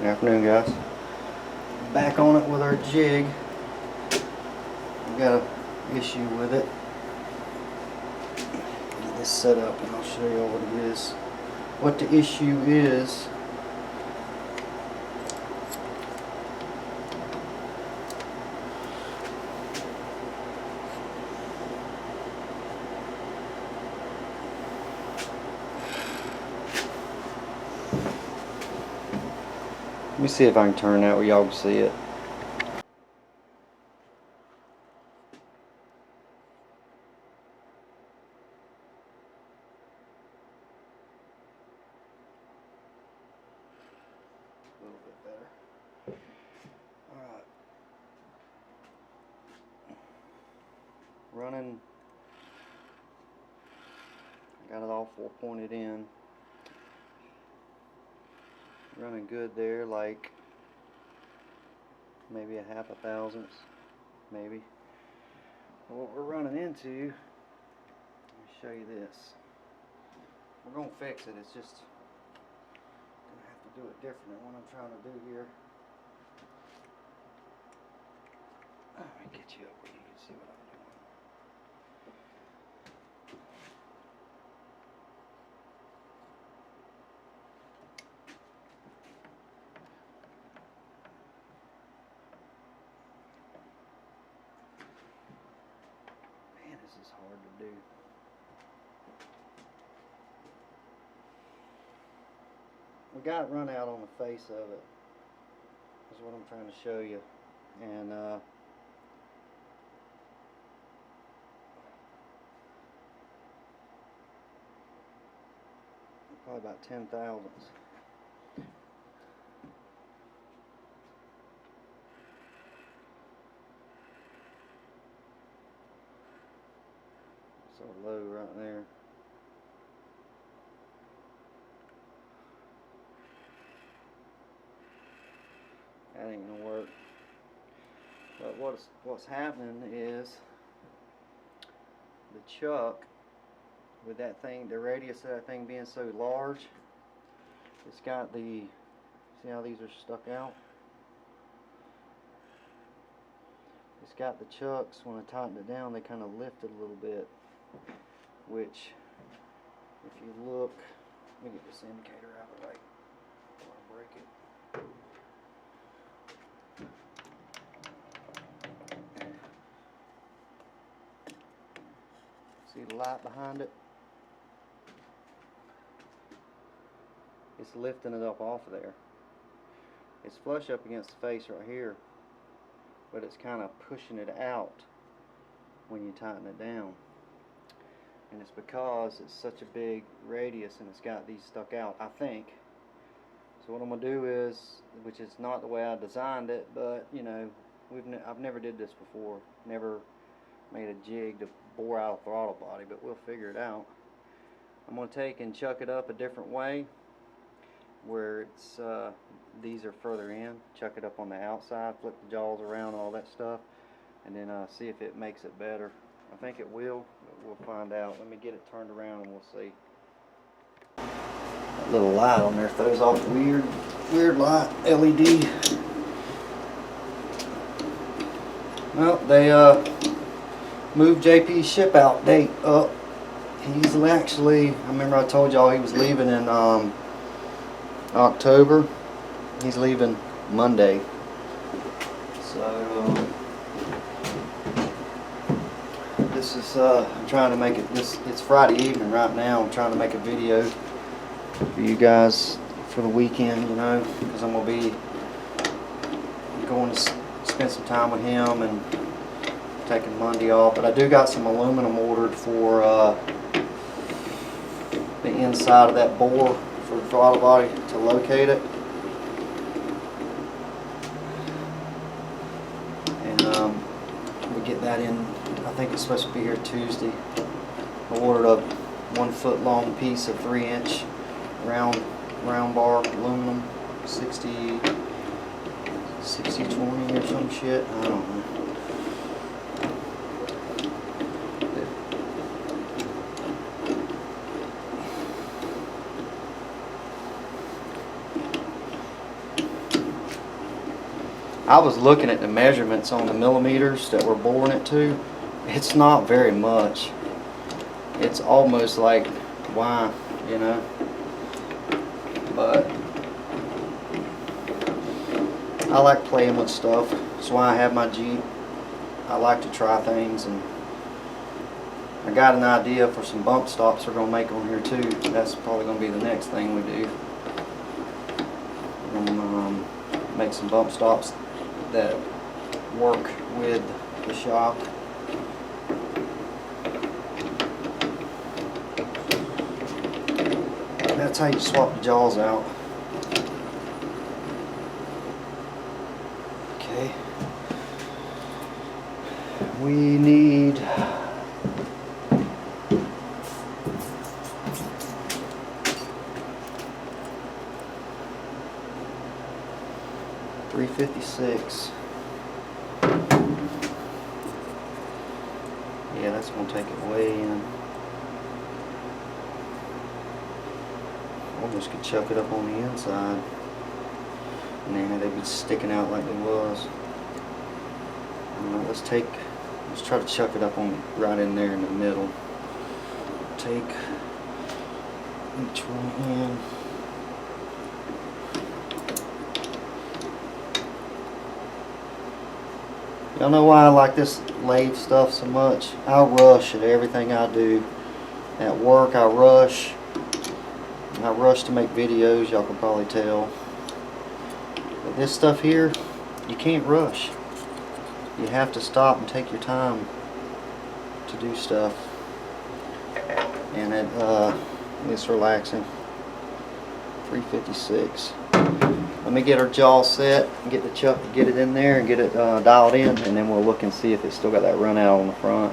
Good afternoon, guys. Back on it with our jig. We got an issue with it. Get this set up and I'll show you all what it is. What the issue is. Let me see if I can turn that where y'all can see it. A little bit better. Alright. Running. Got it all 4-pointed in. Running good there, like maybe a half a thousandths, maybe. But what we're running into, let me show you this. We're gonna fix it. It's just gonna have to do it different than what I'm trying to do here. Let me get you up where you can see what I'm doing. This is hard to do. We got it run out on the face of it. That's what I'm trying to show you. And probably about 10 thousandths. So low right there. That ain't gonna work. But what's happening is the chuck, with that thing, the radius of that thing being so large, it's got the, see how these are stuck out? It's got the chucks, when I tighten it down, they kind of lifted a little bit. Which, if you look, let me get this indicator out of the way before I break it. See the light behind it? It's lifting it up off of there. It's flush up against the face right here, but it's kind of pushing it out when you tighten it down. And it's because it's such a big radius and it's got these stuck out, I think. So what I'm going to do is, which is not the way I designed it, but you know, I've never did this before. Never made a jig to bore out a throttle body, but we'll figure it out. I'm going to take and chuck it up a different way, where it's these are further in. Chuck it up on the outside, flip the jaws around, all that stuff, and then see if it makes it better. I think it will, but we'll find out. Let me get it turned around and we'll see. That little light on there throws off weird light, LED. Well, they moved JP's ship out date up. He's actually, I remember I told y'all he was leaving in October. He's leaving Monday. So this is I'm trying to make it it's Friday evening right now. I'm trying to make a video for you guys for the weekend, you know, because I'm gonna be going to spend some time with him and taking Monday off. But I do got some aluminum ordered for the inside of that bore for the throttle body to locate it. And we get that in, I think it's supposed to be here Tuesday. I ordered a 1 foot long piece of 3-inch round bar aluminum, 60-20 or some shit. I don't know. I was looking at the measurements on the millimeters that we're boring it to. It's not very much. It's almost like, why, you know? But I like playing with stuff. That's why I have my Jeep. I like to try things, and I got an idea for some bump stops we're going to make on here too. That's probably going to be the next thing we do. We're going to make some bump stops that work with the shop. That's how you swap the jaws out. Okay. We need $356. Yeah, that's gonna take it way in. Almost could chuck it up on the inside. Nah, they'd be sticking out like they was. Let's try to chuck it up on right in there in the middle. Take each one in. Y'all know why I like this lathe stuff so much? I rush at everything I do. At work I rush. I rush to make videos, y'all can probably tell. But this stuff here, you can't rush. You have to stop and take your time to do stuff. And it's relaxing. 356. Let me get our jaw set, get it in there and get it dialed in, and then we'll look and see if it's still got that run out on the front.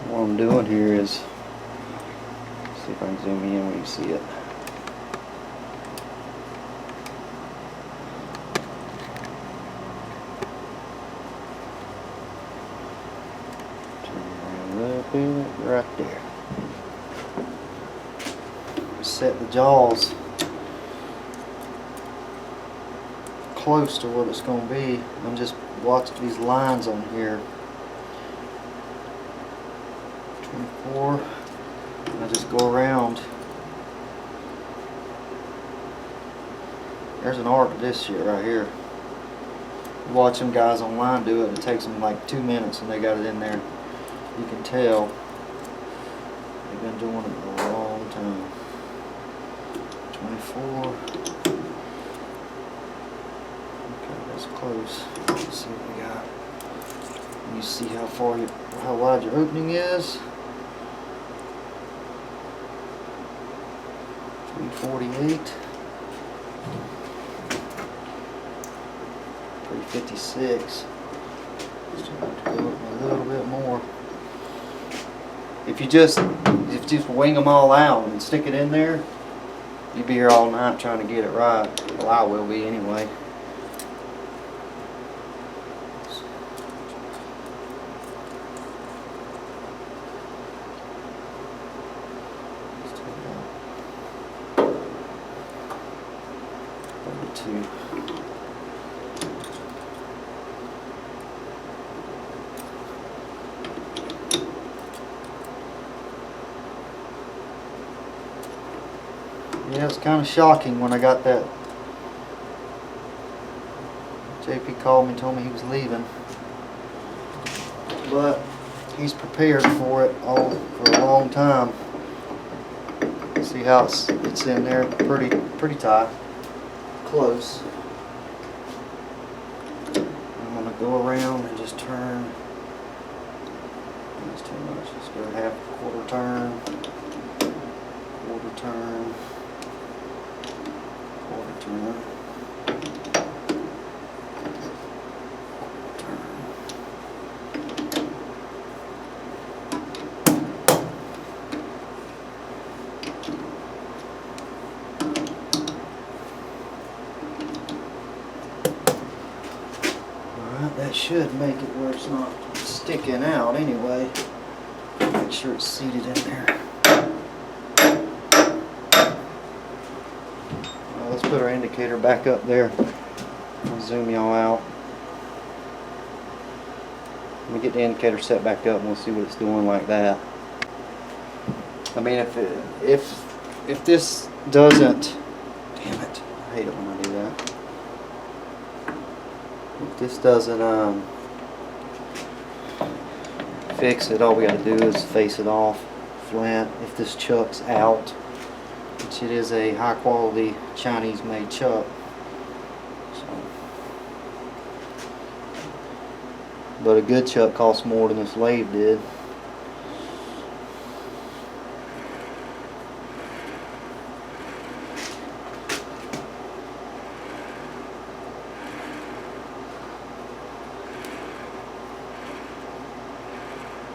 What I'm doing here is, see if I can zoom in where you see it. Turn around right there. Set the jaws close to what it's going to be. I'm just watching these lines on here. 24. I just go around. There's an art to this shit right here. You watch them guys online do it. It takes them like 2 minutes and they got it in there. You can tell they've been doing it a long time. 24. Close. Let's see what we got. You see how wide your opening is. 348. 356. Still have to go up a little bit more. If you just wing them all out and stick it in there, you'll be here all night trying to get it right. Well, I will be anyway. Yeah, it's kind of shocking when I got that. JP called me and told me he was leaving. But he's prepared for it all for a long time. See how it's in there pretty tight. Close. I'm going to go around and just turn. That's too much. Let's go half quarter turn. Quarter turn. Quarter turn. That should make it where it's not sticking out anyway. Make sure it's seated in there. Well, let's put our indicator back up there. I'll zoom y'all out. Let me get the indicator set back up and we'll see what it's doing like that. I mean, if this doesn't, damn it, I hate it when I do that. If this doesn't fix it, all we got to do is face it off flat. If this chuck's out, which it is a high quality Chinese made chuck, so. But a good chuck costs more than this lathe did.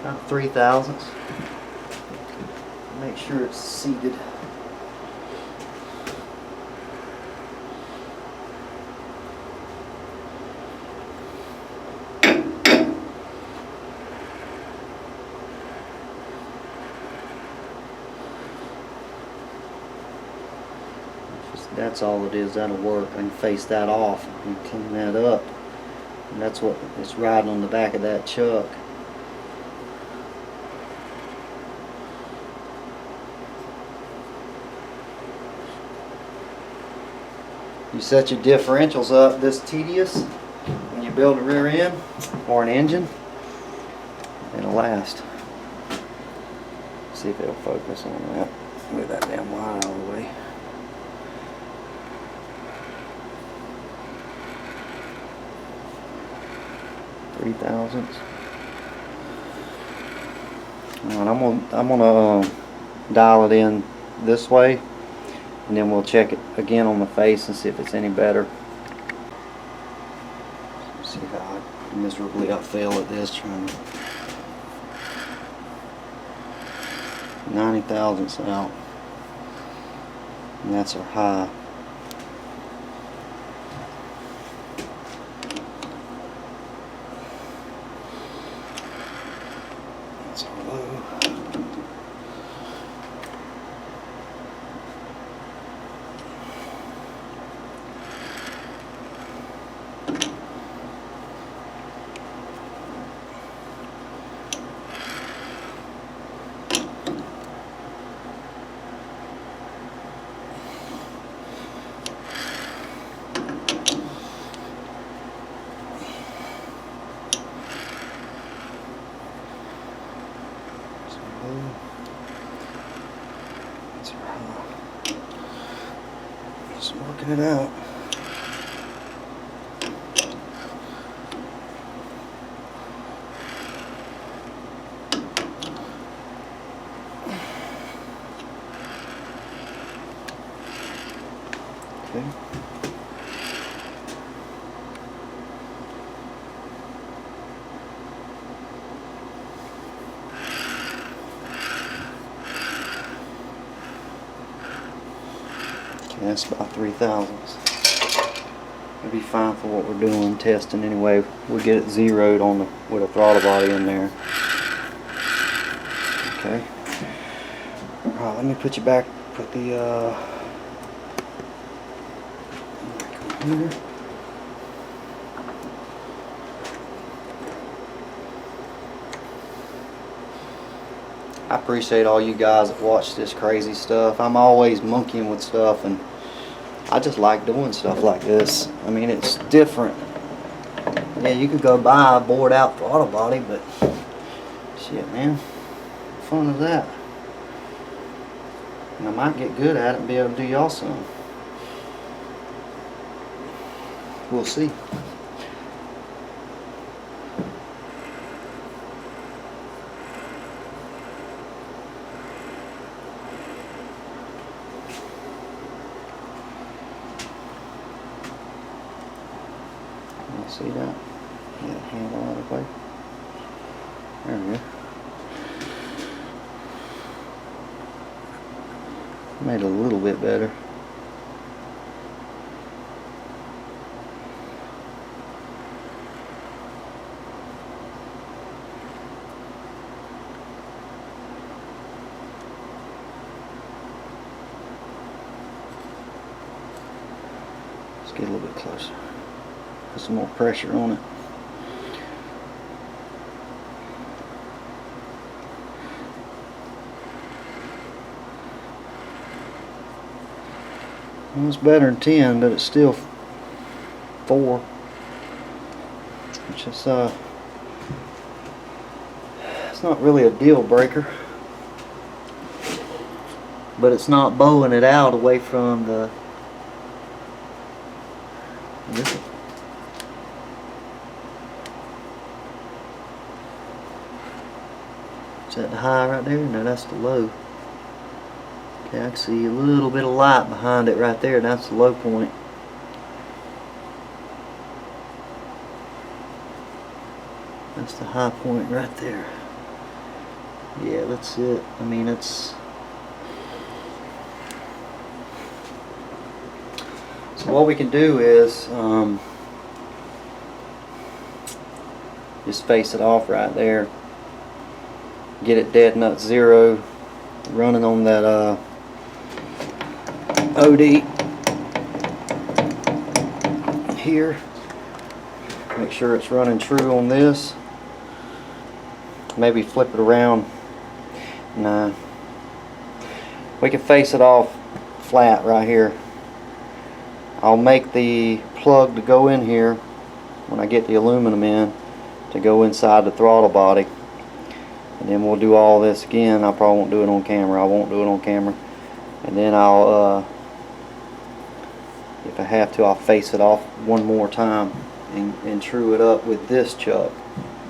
About 3/1000. Make sure it's seated. That's all it is. That'll work. I can face that off and clean that up. And that's what it's riding on the back of that chuck. You set your differentials up this tedious when you build a rear end or an engine, it'll last. See if it'll focus on that. Move that damn wire out of the way. $3,000. Alright, I'm gonna dial it in this way, and then we'll check it again on the face and see if it's any better. See how miserably I fail at this, trying to 90 thousandths out, and that's our high. That's our low. Just working it out. Okay. That's about 3/1000. It'll be fine for what we're doing, testing anyway. We'll get it zeroed on the with a throttle body in there. Okay. Alright, let me put you back. Put the here. I appreciate all you guys that watch this crazy stuff. I'm always monkeying with stuff, and I just like doing stuff like this. I mean, it's different. Yeah, you could go buy a bored out throttle body, but shit, man, what fun is that? And I might get good at it and be able to do y'all some. We'll see. See that? Yeah, handle out of the way. There we go. Made it a little bit better. Let's get a little bit closer. Put some more pressure on it. Well, it's better than 10, but it's still 4, which is it's not really a deal breaker, but it's not bowing it out away from the. Is that the high right there? No, that's the low. Okay, I can see a little bit of light behind it right there. That's the low point. That's the high point right there. Yeah, that's it. I mean, it's. So what we can do is just face it off right there. Get it dead nut 0, running on that OD here. Make sure it's running true on this. Maybe flip it around. Nah. We can face it off flat right here. I'll make the plug to go in here when I get the aluminum in to go inside the throttle body. And then we'll do all this again. I probably won't do it on camera. I won't do it on camera. And then I'll, if I have to, I'll face it off one more time and true it up with this chuck.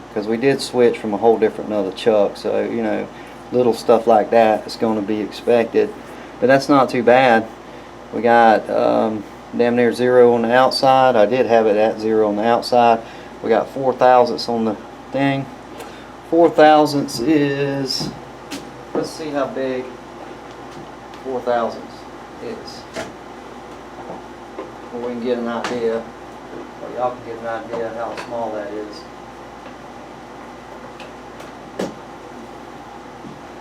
Because we did switch from a whole different another chuck. So, you know, little stuff like that is going to be expected. But that's not too bad. We got damn near 0 on the outside. I did have it at 0 on the outside. We got 4 thousandths on the thing. 4 thousandths is, let's see how big 4 thousandths is. Well, we can get an idea, or y'all can get an idea how small that is.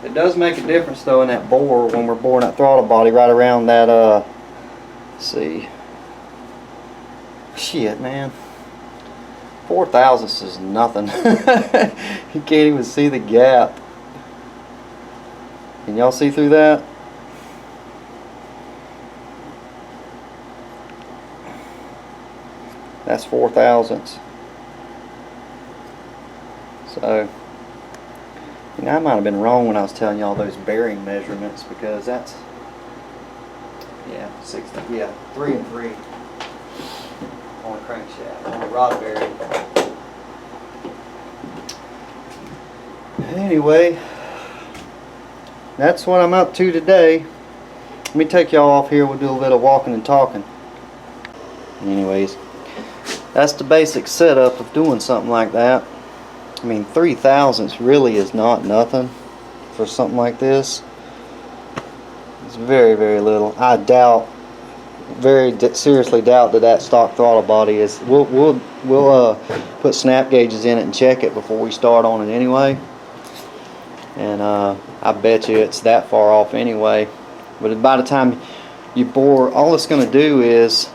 It does make a difference though in that bore when we're boring that throttle body right around that, let's see. Shit, man. 4 thousandths is nothing. You can't even see the gap. Can y'all see through that? That's 4 thousandths. So, you know, I might have been wrong when I was telling y'all those bearing measurements, because that's, yeah, 3 and 3 on a crankshaft, on a rod bearing. Anyway, that's what I'm up to today. Let me take y'all off here. We'll do a little bit of walking and talking. Anyways, that's the basic setup of doing something like that. I mean, 3 thousandths really is not nothing for something like this. It's very, very little. I doubt, seriously doubt that stock throttle body is. We'll put snap gauges in it and check it before we start on it anyway. And I bet you it's that far off anyway. But by the time you bore, all it's going to do is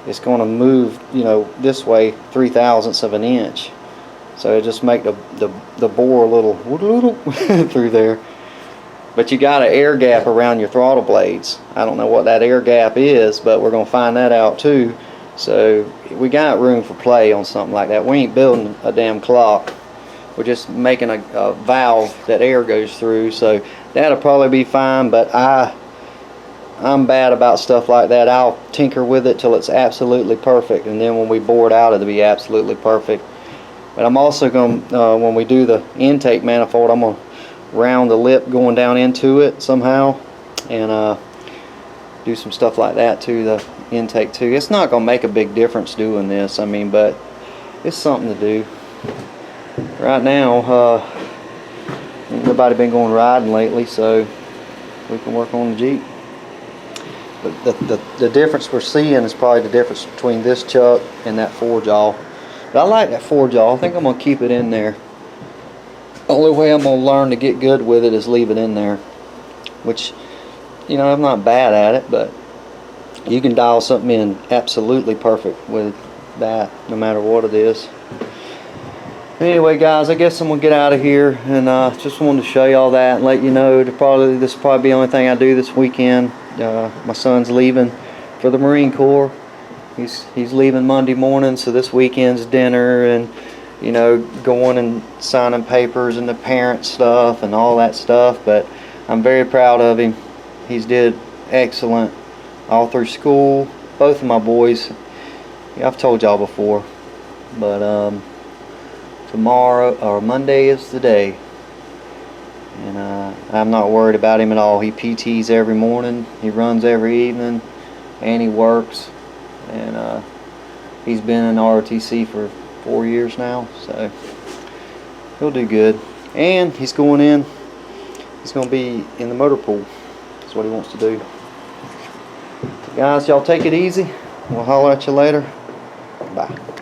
it's going to move, you know, this way 3 thousandths of an inch. So it just make the bore a little through there. But you got an air gap around your throttle blades. I don't know what that air gap is, but we're going to find that out too. So we got room for play on something like that. We ain't building a damn clock. We're just making a valve that air goes through. So that'll probably be fine, but I'm bad about stuff like that. I'll tinker with it till it's absolutely perfect, and then when we bore it out, it'll be absolutely perfect. But I'm also going to, when we do the intake manifold, I'm going to round the lip going down into it somehow, and do some stuff like that to the intake too. It's not going to make a big difference doing this, I mean, but it's something to do. Right now, ain't nobody been going riding lately, so we can work on the Jeep. But the difference we're seeing is probably the difference between this chuck and that 4-jaw. But I like that 4-jaw. I think I'm going to keep it in there. The only way I'm going to learn to get good with it is leave it in there. Which, you know, I'm not bad at it, but you can dial something in absolutely perfect with that no matter what it is. Anyway, guys, I guess I'm gonna get out of here, and just wanted to show y'all that and let you know this will probably be the only thing I do this weekend. My son's leaving for the Marine Corps. He's leaving Monday morning, so this weekend's dinner and, you know, going and signing papers and the parent stuff and all that stuff. But I'm very proud of him. He's did excellent all through school. Both of my boys, yeah, I've told y'all before, but tomorrow or Monday is the day, and I'm not worried about him at all. He PTs every morning, he runs every evening, and he works, and he's been in ROTC for 4 years now, so he'll do good. And he's going to be in the motor pool. That's what he wants to do. Guys, y'all take it easy. We'll holler at you later. Bye.